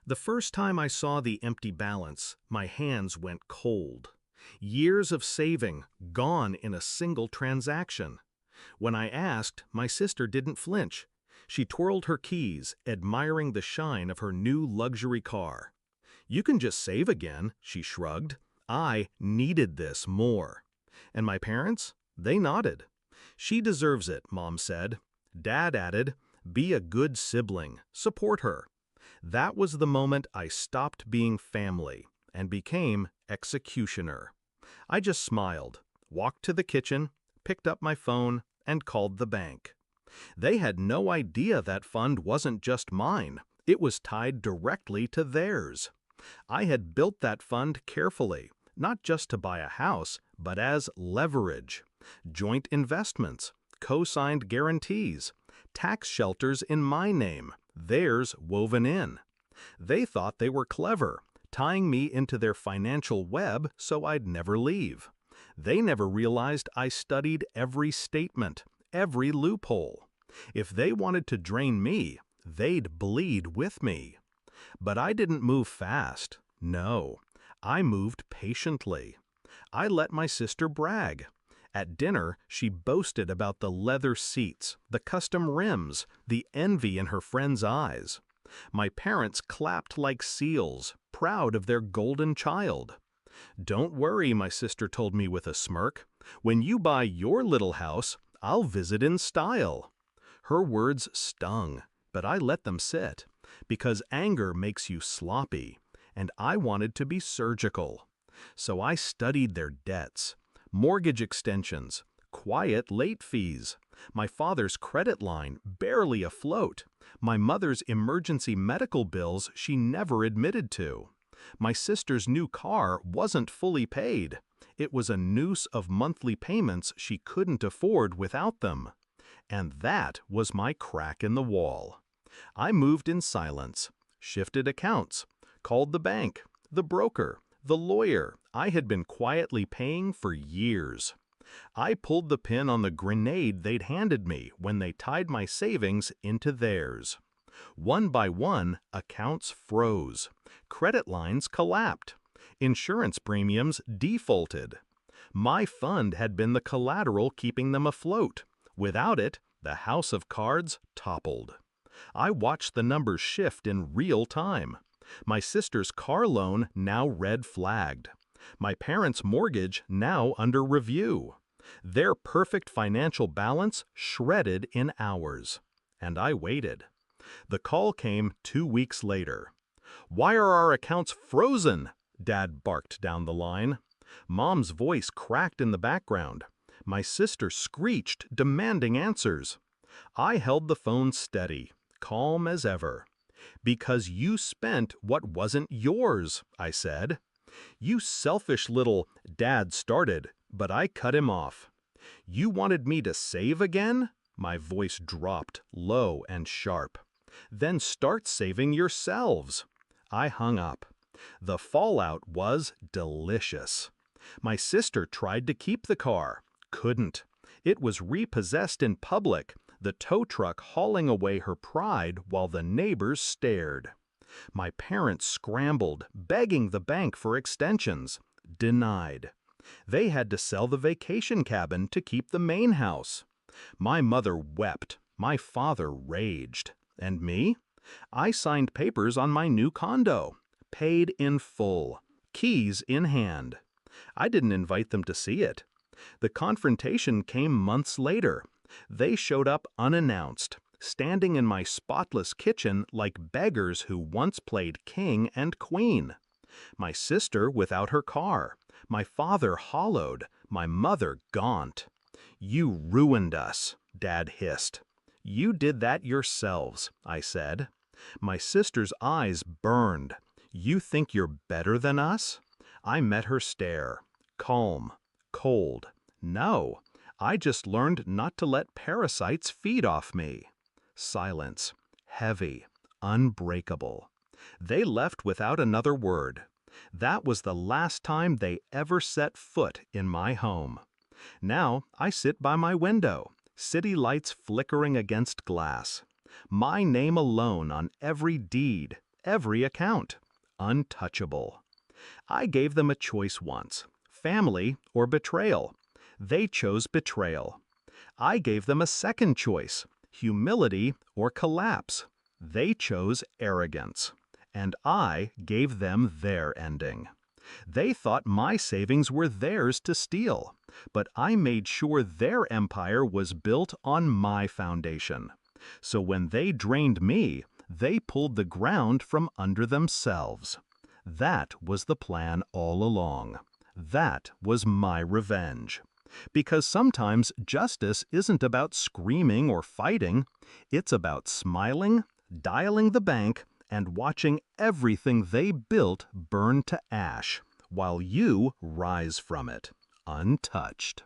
The first time I saw the empty balance, my hands went cold. Years of saving, gone in a single transaction. When I asked, my sister didn't flinch. She twirled her keys, admiring the shine of her new luxury car. "You can just save again," she shrugged. I needed this more. And my parents? They nodded. "She deserves it," Mom said. Dad added, "Be a good sibling, support her." That was the moment I stopped being family and became executioner. I just smiled, walked to the kitchen, picked up my phone, and called the bank. They had no idea that fund wasn't just mine. It was tied directly to theirs. I had built that fund carefully, not just to buy a house, but as leverage. Joint investments, co-signed guarantees, tax shelters in my name, theirs woven in. They thought they were clever, tying me into their financial web so I'd never leave. They never realized I studied every statement, every loophole. If they wanted to drain me, they'd bleed with me. But I didn't move fast. No, I moved patiently. I let my sister brag. At dinner, she boasted about the leather seats, the custom rims, the envy in her friends' eyes. My parents clapped like seals, proud of their golden child. "Don't worry," my sister told me with a smirk. "When you buy your little house, I'll visit in style." Her words stung, but I let them sit, because anger makes you sloppy, and I wanted to be surgical. So I studied their debts, mortgage extensions, quiet late fees, my father's credit line barely afloat, my mother's emergency medical bills she never admitted to. My sister's new car wasn't fully paid. It was a noose of monthly payments she couldn't afford without them. And that was my crack in the wall. I moved in silence, shifted accounts, called the bank, the broker, the lawyer I had been quietly paying for years. I pulled the pin on the grenade they'd handed me when they tied my savings into theirs. One by one, accounts froze. Credit lines collapsed. Insurance premiums defaulted. My fund had been the collateral keeping them afloat. Without it, the house of cards toppled. I watched the numbers shift in real time. My sister's car loan now red-flagged. My parents' mortgage now under review. Their perfect financial balance shredded in hours. And I waited. The call came 2 weeks later. "Why are our accounts frozen?" Dad barked down the line. Mom's voice cracked in the background. My sister screeched, demanding answers. I held the phone steady, calm as ever. "Because you spent what wasn't yours," I said. "You selfish little—" Dad started, but I cut him off. "You wanted me to save again?" My voice dropped, low and sharp. "Then start saving yourselves." I hung up. The fallout was delicious. My sister tried to keep the car. Couldn't. It was repossessed in public, the tow truck hauling away her pride while the neighbors stared. My parents scrambled, begging the bank for extensions. Denied. They had to sell the vacation cabin to keep the main house. My mother wept. My father raged. And me? I signed papers on my new condo. Paid in full. Keys in hand. I didn't invite them to see it. The confrontation came months later. They showed up unannounced, standing in my spotless kitchen like beggars who once played king and queen. My sister without her car, my father hollowed, my mother gaunt. "You ruined us," Dad hissed. "You did that yourselves," I said. My sister's eyes burned. "You think you're better than us?" I met her stare. Calm, cold. "No, I just learned not to let parasites feed off me." Silence. Heavy. Unbreakable. They left without another word. That was the last time they ever set foot in my home. Now I sit by my window, city lights flickering against glass. My name alone on every deed, every account. Untouchable. I gave them a choice once, family or betrayal. They chose betrayal. I gave them a second choice, humility or collapse. They chose arrogance. And I gave them their ending. They thought my savings were theirs to steal, but I made sure their empire was built on my foundation. So when they drained me, they pulled the ground from under themselves. That was the plan all along. That was my revenge. Because sometimes justice isn't about screaming or fighting. It's about smiling, dialing the bank, and watching everything they built burn to ash, while you rise from it, untouched.